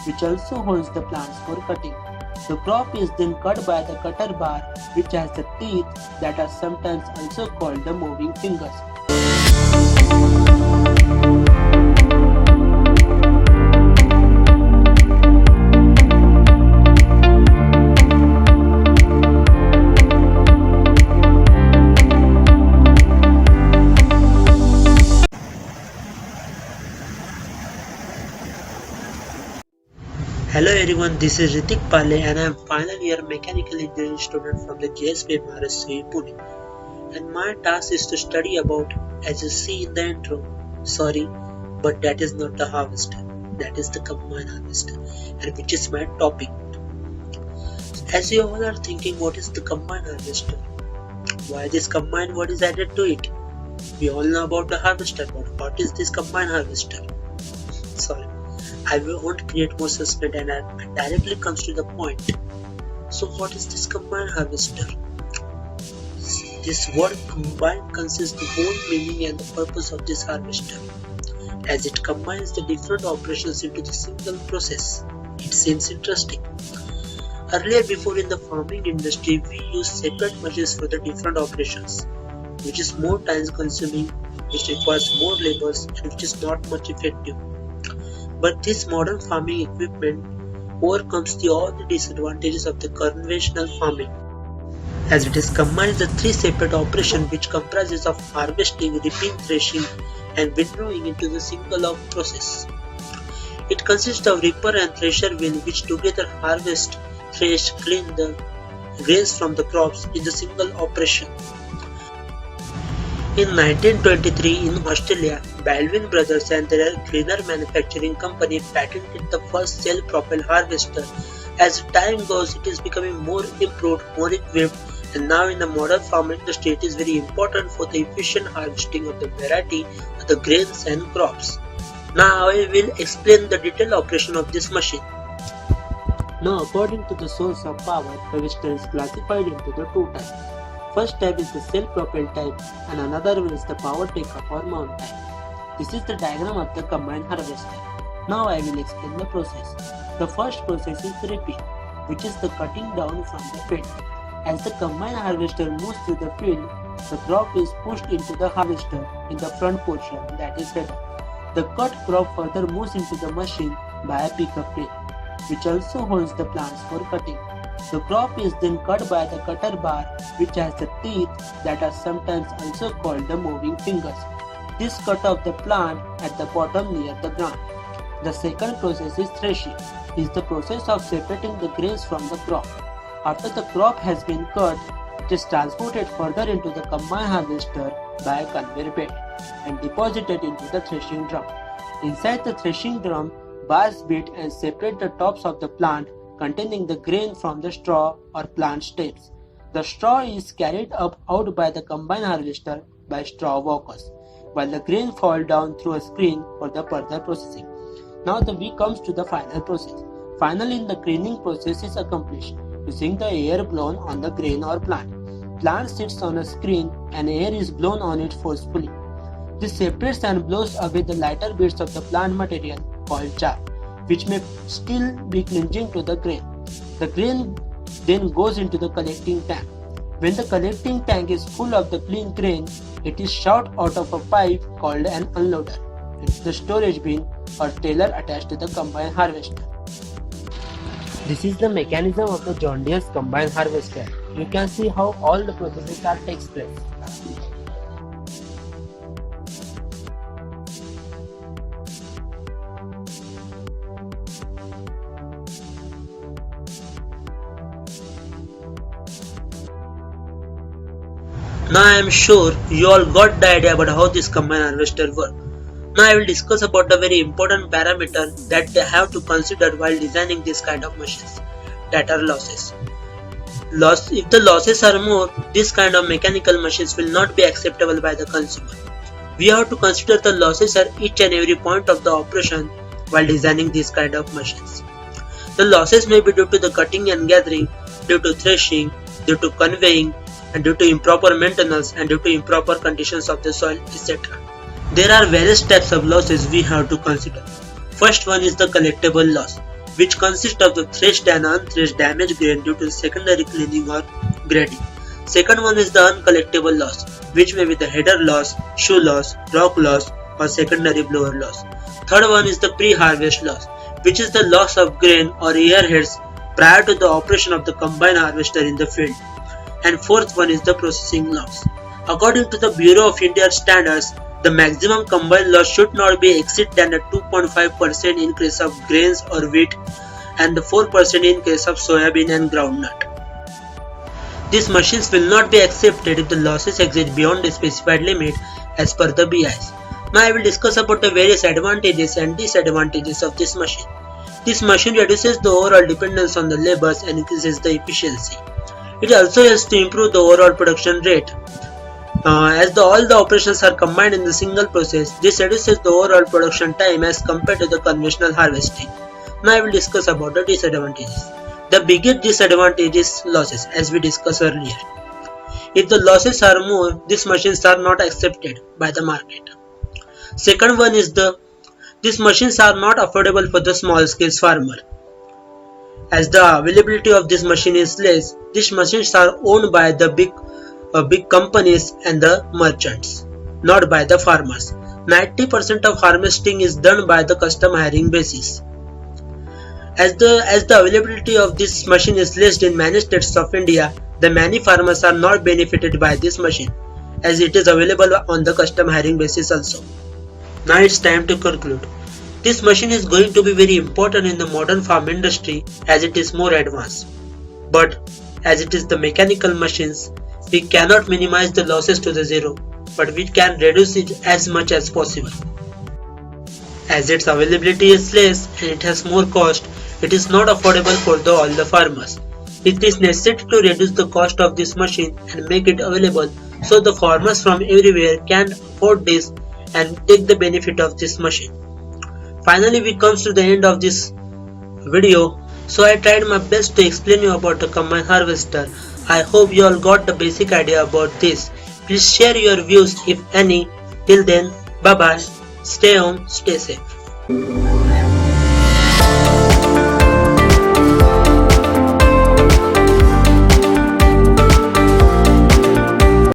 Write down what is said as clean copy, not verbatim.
which also holds the plants for cutting. The crop is then cut by the cutter bar, which has the teeth that are sometimes also called the moving fingers. Hello everyone, this is Ritik and I am final year mechanical engineering student from the JSP MRSC Pune. And my task is to study about, as you see in the intro, sorry, but that is not the harvester, that is the combine harvester, and which is my topic. As you all are thinking, what is the combine harvester? Why this combine, what is added to it? We all know about the harvester, but what is this combine harvester? Sorry, I won't create more suspense and I directly comes to the point. So what is this combine harvester? This word combine consists the whole meaning and the purpose of this harvester, as it combines the different operations into the single process. It seems interesting. Earlier, before in the farming industry, we used separate machines for the different operations, which is more time consuming, which requires more labors and which is not much effective. But this modern farming equipment overcomes all the disadvantages of the conventional farming, as it is combines the three separate operations which comprises of harvesting, reaping, threshing and windrowing into the single process. It consists of reaper and thresher wheel which together harvest, thresh, clean the grains from the crops in the single operation. In 1923 in Australia, Baldwin Brothers and their cleaner manufacturing company patented the first self-propelled harvester. As time goes, it is becoming more improved, more equipped, and now in the modern farm industry it is very important for the efficient harvesting of the variety of the grains and crops. Now I will explain the detailed operation of this machine. Now, according to the source of power, harvester is classified into the two types. First type is the self-propelled type and another one is the power take-up or mount type. This is the diagram of the combine harvester. Now I will explain the process. The first process is reaping, which is the cutting down from the field. As the combine harvester moves through the field, the crop is pushed into the harvester in the front portion, that is header. The cut crop further moves into the machine by a pickup reel, which also holds the plants for cutting. The crop is then cut by the cutter bar, which has the teeth that are sometimes also called the moving fingers. This cut off the plant at the bottom near the ground. The second process is threshing. It is the process of separating the grains from the crop. After the crop has been cut, it is transported further into the combine harvester by a conveyor belt and deposited into the threshing drum. Inside the threshing drum, bars beat and separate the tops of the plant containing the grain from the straw or plant stems. The straw is carried out by the combine harvester by straw walkers, while the grain fall down through a screen for the further processing. Now we comes to the final process. Finally, the cleaning process is accomplished using the air blown on the grain or plant. Plant sits on a screen and air is blown on it forcefully. This separates and blows away the lighter bits of the plant material called chaff, which may still be clinging to the grain. The grain then goes into the collecting tank. When the collecting tank is full of the clean grain, it is shot out of a pipe called an unloader. It's the storage bin or trailer attached to the combine harvester. This is the mechanism of the John Deere's combine harvester. You can see how all the processes takes place. Now I am sure you all got the idea about how this combine harvester works. Now I will discuss about the very important parameter that they have to consider while designing this kind of machines, that are losses. If the losses are more, this kind of mechanical machines will not be acceptable by the consumer. We have to consider the losses at each and every point of the operation while designing this kind of machines. The losses may be due to the cutting and gathering, due to threshing, due to conveying, and due to improper maintenance and due to improper conditions of the soil, etc. There are various types of losses we have to consider. First one is the collectible loss. which consists of the threshed and unthreshed damaged grain due to secondary cleaning or grading. Second one is the uncollectible loss, which may be the header loss, shoe loss, rock loss, or secondary blower loss. Third one is the pre-harvest loss, which is the loss of grain or airheads prior to the operation of the combine harvester in the field. And fourth one is the processing loss. According to the Bureau of Indian Standards, the maximum combine loss should not be exceed than a 2.5% in case of grains or wheat and the 4% in case of soybean and groundnut. These machines will not be accepted if the losses exceed beyond the specified limit as per the BIs. Now I will discuss about the various advantages and disadvantages of this machine. This machine reduces the overall dependence on the labors and increases the efficiency. It also helps to improve the overall production rate. As all the operations are combined in the single process, this reduces the overall production time as compared to the conventional harvesting. Now I will discuss about the disadvantages. The biggest disadvantage is losses, as we discussed earlier. If the losses are more, these machines are not accepted by the market. Second one is these machines are not affordable for the small scale farmer. As the availability of this machine is less, these machines are owned by the big companies and the merchants, not by the farmers. 90% of harvesting is done by the custom hiring basis. As the availability of this machine is less in many states of India, the many farmers are not benefited by this machine, as it is available on the custom hiring basis also. Now it's time to conclude. This machine is going to be very important in the modern farm industry as it is more advanced. But as it is the mechanical machines, we cannot minimize the losses to the zero, but we can reduce it as much as possible. As its availability is less and it has more cost, it is not affordable for all the farmers. It is necessary to reduce the cost of this machine and make it available so the farmers from everywhere can afford this and take the benefit of this machine. Finally, we come to the end of this video. So I tried my best to explain you about the combine harvester. I hope you all got the basic idea about this. Please share your views if any. Till then, bye bye. Stay home, stay safe.